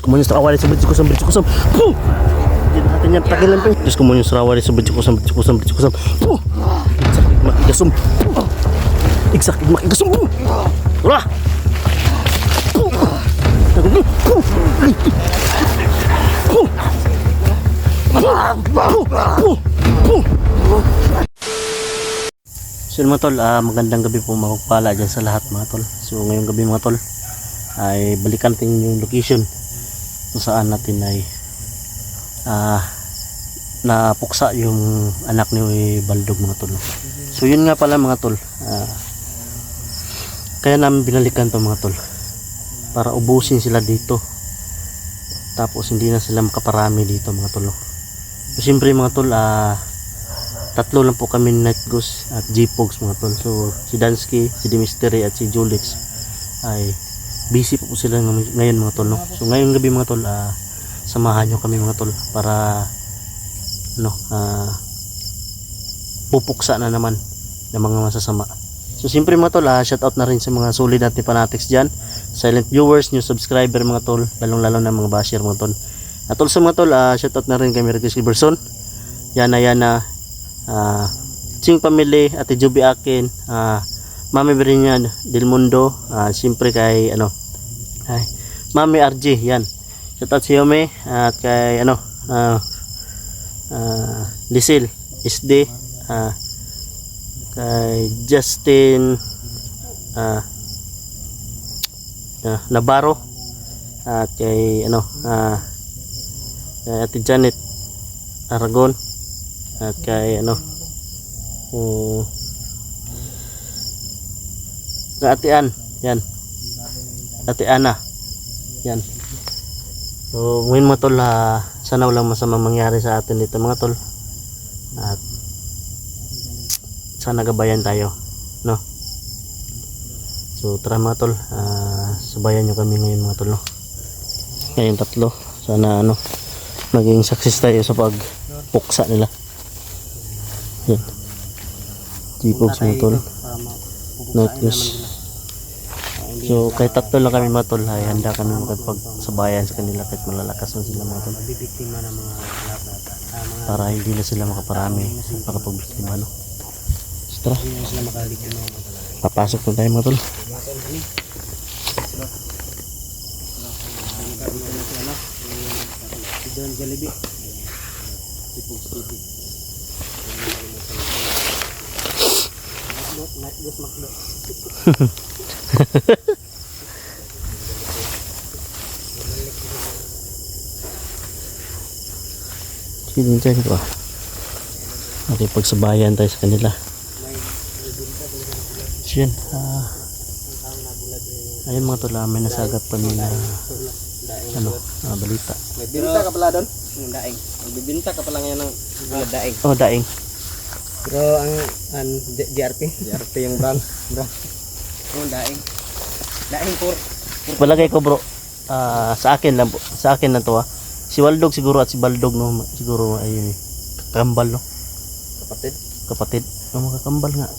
kumunyo sa awali sa bridge kusam. Puh! Hindi natin yan tagilan pa. Diyos kumunyo sa awali sa bridge kusam. Puh! Igsakit makigasum. Igsakit makigasum. Wala! Puh! Puh! Puh! So mga tol, magandang gabi po, mapagpala dyan sa lahat mga tol. So ngayong gabi mga tol ay balikan natin yung location kung saan natin ay napuksa yung anak ni Baldog mga tol. So yun nga pala mga tol, kaya namin binalikan to mga tol para ubusin sila dito, tapos hindi na sila makaparami dito mga tol. So siyempre mga tol, tatlo lang po kami, Night Goose at G-Pogs mga tol. So si Dansky, si Dimisteri at si Julix ay busy po sila ngayon mga tol, no? So ngayong gabi mga tol, samahan nyo kami mga tol para pupuksa na naman ng mga masasama. So siyempre mga tol, shout out na rin sa mga solid natin fanatics dyan, silent viewers, new subscriber mga tol, lalong lalo na mga basher mga tol. At also mga tol, shout out na rin kay Mercedes Giberson, Yana Ching Family, Ate Juby Akin, Mami Berinya Del Mundo, siyempre kay Mami RG, yan. Shout out si Yome at kay Lisil SD, kay Justin Navarro, at kay kay Ate Janet Aragon, at kay Ate Ann, yan, Ate Ana, yan. So ngayon mga tol, sana walang masama mangyari sa atin dito mga tol, at sana gabayan tayo, no? So tara mga tol, sabayan nyo kami ngayon mga tol, no? Ngayon tatlo, sana maging success tayo sa pagpuksa nila. Yan, G-Pogs mga tol, Night Goose. So kahit tatlo lang kami mga tol, ay handa kami makapagsabayan sa kanila kahit malalakas na sila mga tol, para hindi na sila makaparami makapag-biktima, no? So tara, papasok na tayo mga tol. Sino dyan ko? Makipagsabayan tayo sa kanila. So yan, ayun mga tol, may nasagap pa nila balita. May binta ka pala doon? Yung daing. Magbibinta ka pala ngayon ng daing. Oh, daing. Pero ang DRP yung brand. Oh, daing. Daing por. Palagay ko bro, sa akin lang to si Waldog siguro at si Baldog, no, siguro ay kambal, no, kapatid mga kambal nga,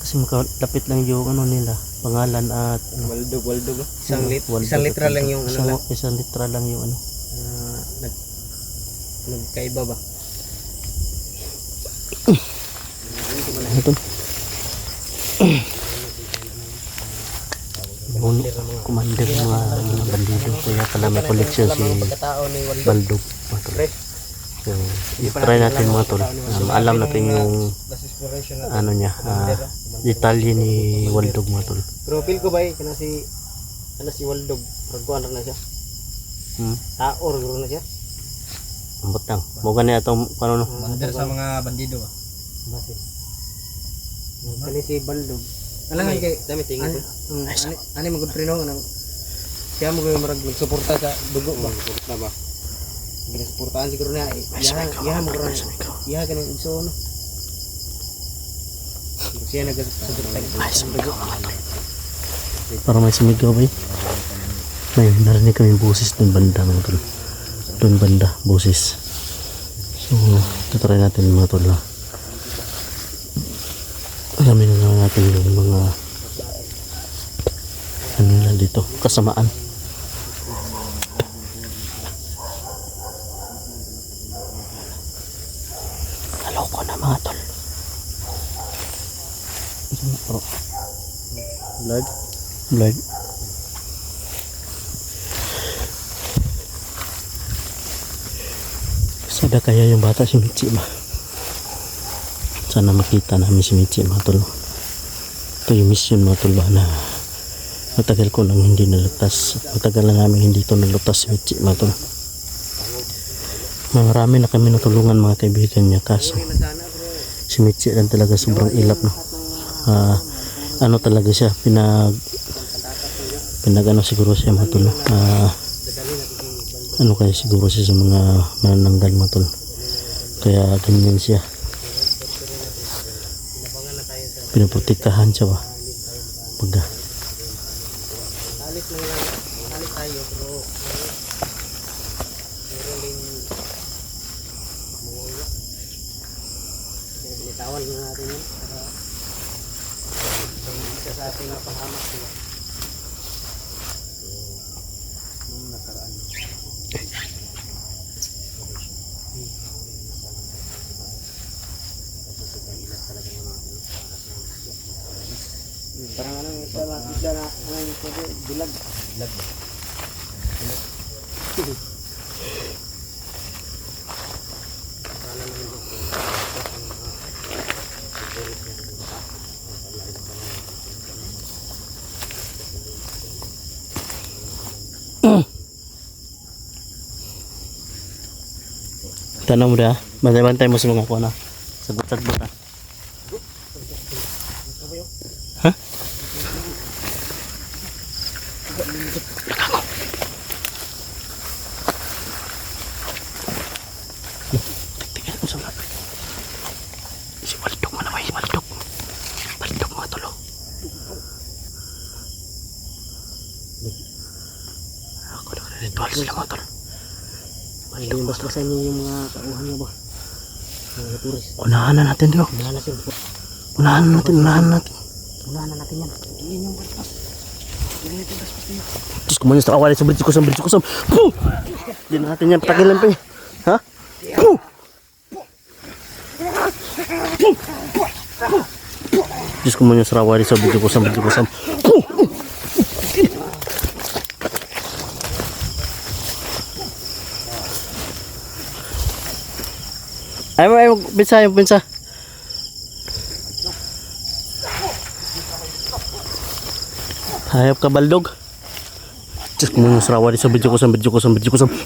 kasi makalapit lang yung nila pangalan at Waldog isang litra lang yung isang litra lang yung nagkaiba ba ito. Commander mga bandido, kaya pala may collection si Baldog. So i-try natin mga tol, alam natin yung niya, detalye ni Waldog mga tol. Pero feel ko ba kana si Waldog pagkuan na siya, taor guro na siya, ambot lang mo gani atong no, commander sa mga bandido ba base kani si Baldog. Alang kay dami tingin ko. Ani magpreno nang siya mo marag nagsuporta sa dugo ba? Suporta ba? Ginasuportahan siguro na iya mo ron. Iya kanang igso no. Siya nagsuporta sa dugo. Para may sumigaw ba? May narinig kami boses ng banda mga tol. Doon banda, boses. So, tutry natin mga tol. Alamin na natin yung mga dito, kasamaan. Blood. Blood. Sada kaya yung bata si Michi ba? Sana makita namin si Michi mga tol. Ito yung mission mga tol ba na matagal ko nang hindi nalutas. Matagal na namin hindi ito nalutas si Michi mga tol. Marami na kami natulungan mga kaibigan niya kaso si Michi lang talaga sobrang ilap no. Ano talaga siya pinag ano siguro siya mga tol. Ano kaya siguro siya sa mga manananggal mga tol. Kaya ganyan siya. Pinaprotektahan siya ba? Pagka Alit lang lang. Alit tayo pero meron din mawala. Kaya binitawan na natin yun. Para isa sa ating napahamak sila. Nung nakaraan. Parang ano yung isda na ano yung pwede, bilag. Bilag. tanong mo dah, bantay-bantay mo sa mga kuha na. Sagot-sagot na. Ha? Tingnan mo sa mga. Si Baldog man naman, si Baldog. Baldog mga tulo. Ako na ritual sila mga tulo. Hindi yung basbasan niyo yung mga kauhan niya ba? Mga turis. Unahan na natin diyo. Unahan natin. Unahan na natin. Unahan na natin yan. Hindi yung basbas. Hindi natin basbas niyo. Diyos ko man yung awalay sa bridge kusam. Puh! Hindi na natin yan patagilan pa eh. Ha? Puh! Diyos ko man yung sarawari sa bridge kusam. Puh! Ay, pinsa. Hayop ka, Baldog. Diyos ko mo yung sarawari sa bridge kusam.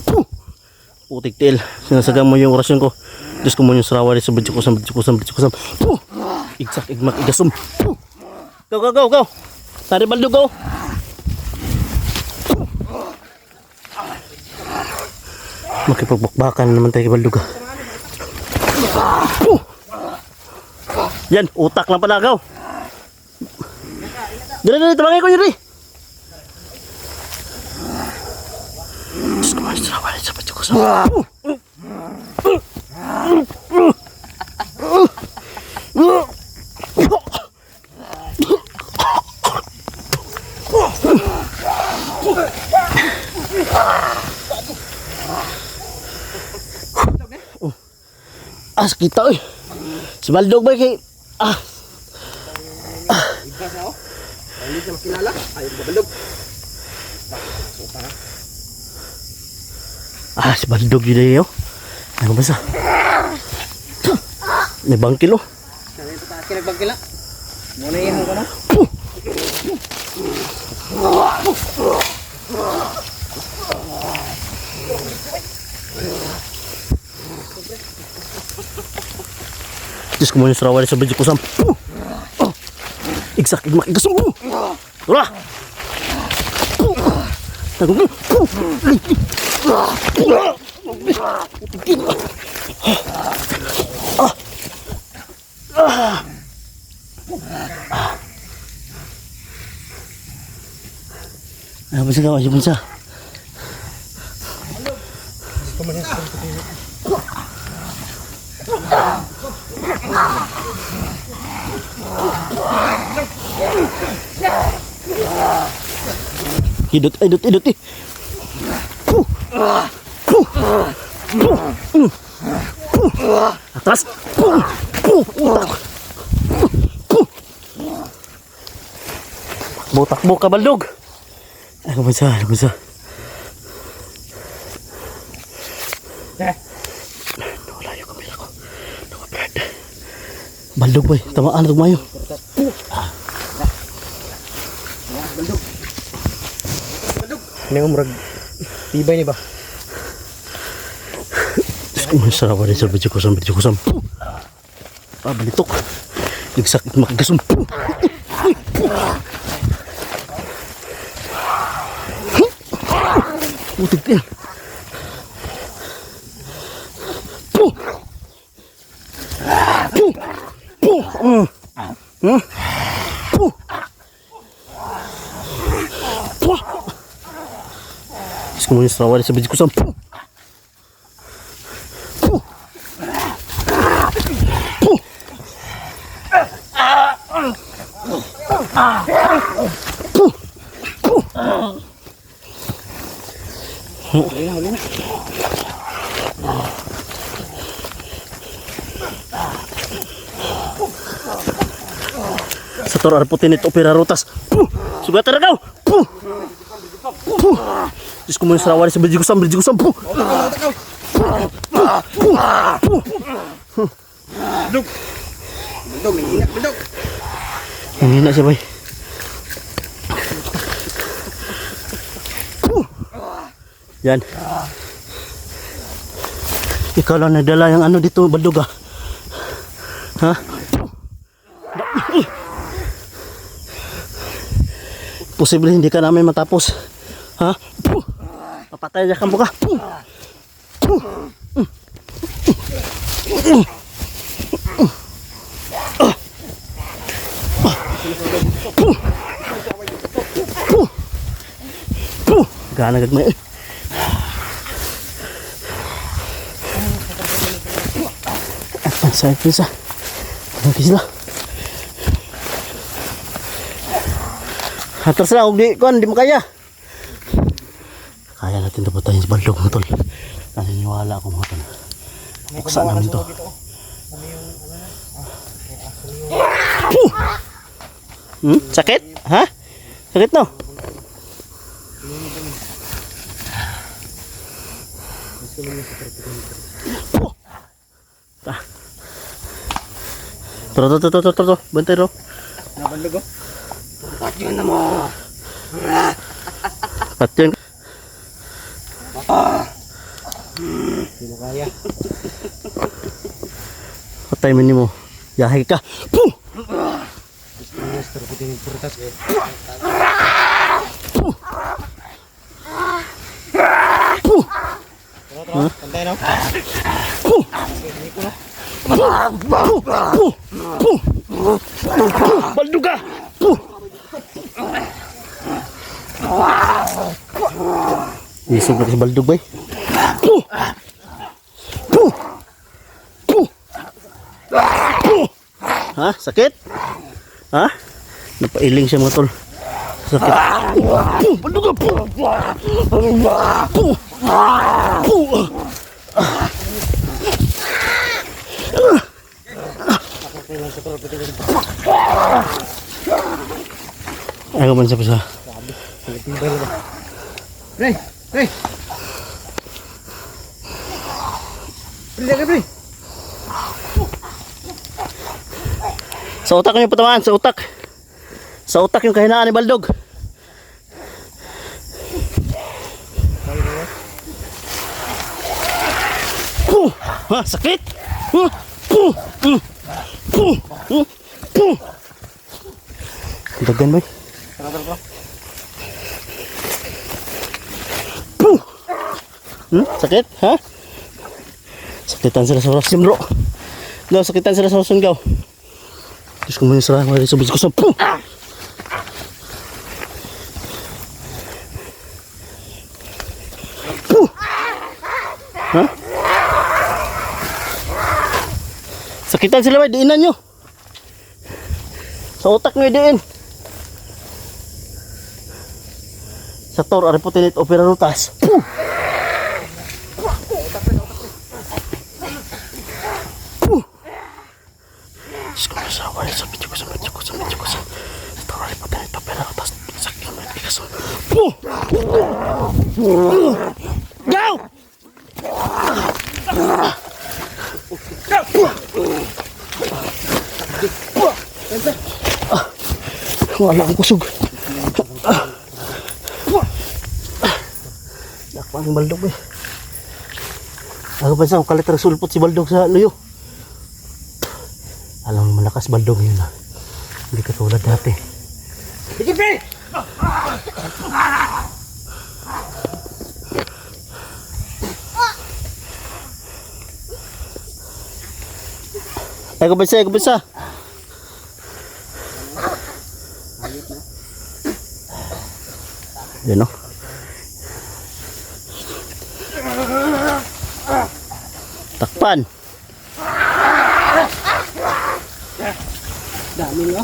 Puh! Putik til. Sinasagang mo yung orasyon ko. Diyos ko mo yung sarawari sa bridge kusam. Puh! Igsak, igmak, igasum. Puh! Go. Tari, Baldog, go. Makipagbakbakan naman tayo kay Baldog. Yan, utak lang pala agaw. Dali, tabangin ko yun rin. Diyos ko man, sarawalin sa pati ko sa... Sakit tau. Si Baldog ba kay Ibas ako. Hindi ka makilala. Ayaw ka balog. si Baldog yun eh, oh. Ano ba sa? May bangkil, oh. Sabi ito taas kinagbagkila. Muna iyan ko na. Diyos ko mo yung sarawari sa bridge kusam. Igsak, igmak, igasum. Wala. Tagong. Apa sih kau aja punca? Hidut eh. Atas. Takbo ka baldog. Ay, kumansa. Wala yung kamera ko. Nakabrad. Baldog boy, tamaan na tumayo. Ini nga murag tibay ni ba? Sarap rin sa video kusam. Balitok. Nagsakit makagasum. Utig yan. Semuanya serawat sa video kusam. Huli na. Sa tor arputin ito opera rutas. Sugatan na daw. Diyos ko muna sarawari sa bridge kusam. Dog. Ang hina siya boy. Yan. Ikaw lang nadala yung ano dito, baldog ah. Ha? Posible hindi ka namin matapos. Ha? Papatay niya ka mo ka. Gana gagmay. Sa pisa. Lagi sila. Atras na, di mo kaya. Kaya natin ito patayin sa baldog mga tol. Naniniwala ako mga tol. Buksan namin ito. Sakit? Ha? Sakit no? Tro. Bantay ro. Nabaldog ko. Patyon na mo. Patyon. Hindi mo kaya. Patay mo ni mo. Yahay ka. Puh! Master puting prutas ko. Puh! Pantay no? Puh! Baldog ka! Isog na si baldog bay. Ha? Sakit? Ha? Napailing siya mga tol. Sakit. Baldog ka! Ayaw man siya pa siya. Pre! Pre! Sa utak yung patamaan, sa utak. Sa utak yung kahinaan ni baldog. Ha, sakit. Dagan boy. Sakit, ha? Sakitan sila sa rasim bro. No, sakitan sila sa sunggaw. Terus kemudian serah mari sebis kusam. Ha? Sakitan sila boy, diinan nyo. Sa utak nyo diin. Sa tor, ariputin ito, opera rutas. Sa video ko sa tor, ariputin ito, opera rutas. Go! Wala akong kusog. Nakpan yung baldog eh. Ako pa sa kalit sulpot si baldog sa luyo. Alam mo malakas baldog yun ah. Hindi katulad dati. Ikipi! Ay kubansa, ay kubansa. Yan o. Takpan. Dami nga.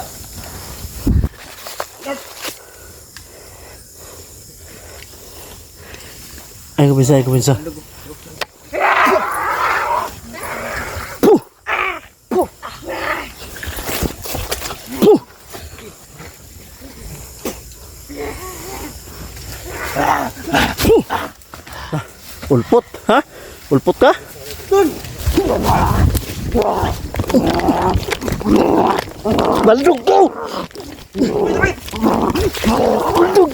Ay kubansa, ay kubansa. Puh! Puh! Puh! Puh! Ulpot, ha? Ulpot ka? Baldog ko! Baldog!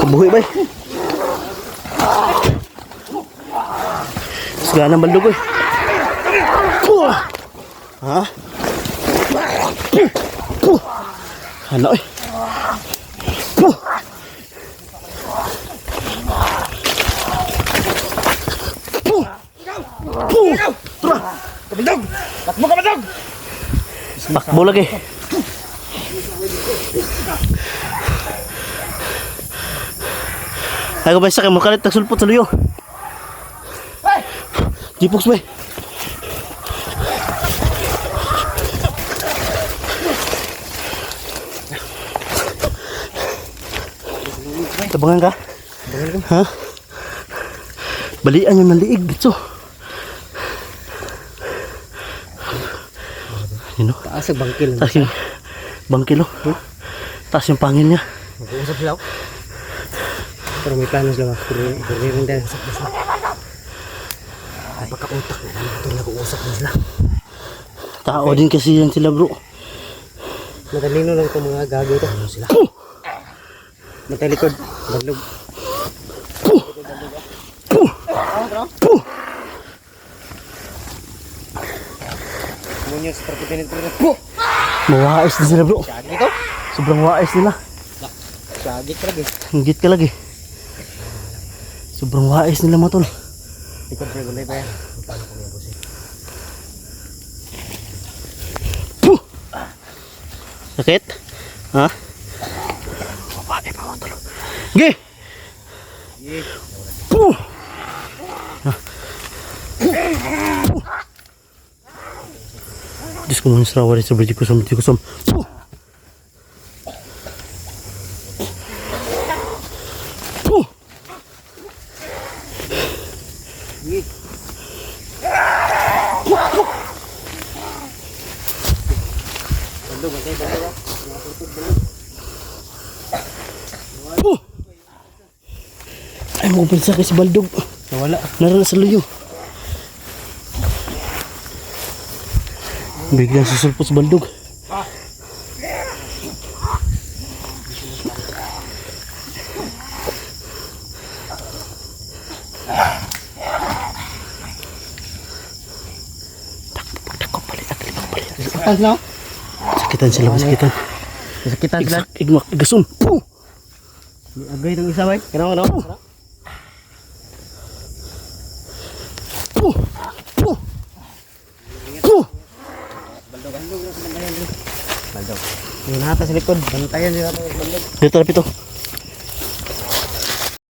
Kabuhi ba? Segala ng baldog eh. Ha? Ano eh? Kabaldog! Takbo kabaldog! Takbo lagi. Ay ko ba sa mo kalit nagsulpot sa luyo. Jipox ba? Tabangan ka? Ha? Balian yung naliig dito. Yun o. Taas ang bangkil. Taas yung bangkilo. Taas yung pangil niya. Mag-uusap sila. Pero may plano sila. Kuririn din. Ay, pagka-utak na lang ito nag-uusap na sila. Tao din kasi yan sila bro. Matalino lang itong mga gago ito. Ano sila? Matalikod. Baglog. Munyos, perpinit po. Mawais din sila bro. Syagi ito? Sobrang wais nila. Syagi ka lagi. Hinggit ka lagi. Sobrang wais nila mga tol. Likod pre, gulay pa yan. Paano kung yan po siya? Puh! Sakit? Ha? Babae pa mga tol. Gi! Puh! Diyos ko muna sa rawa rin sa bridge ko sam. Puh! Puh! Puh! Ay mo pinsa kay si Baldog. Nawala. Naroon sa luyo. Biglang susulpot sa Baldog. Takbo, balik. Sakitan sila? Sakitan sila, masakitan. Sakitan sila? Igmak, igasun. Puh! Agay itong isa, bay. Kano? Puh! Puh! Puh! Baldog. Yung nata sa likod. Bantayan sila. Baldog. Dito na pito.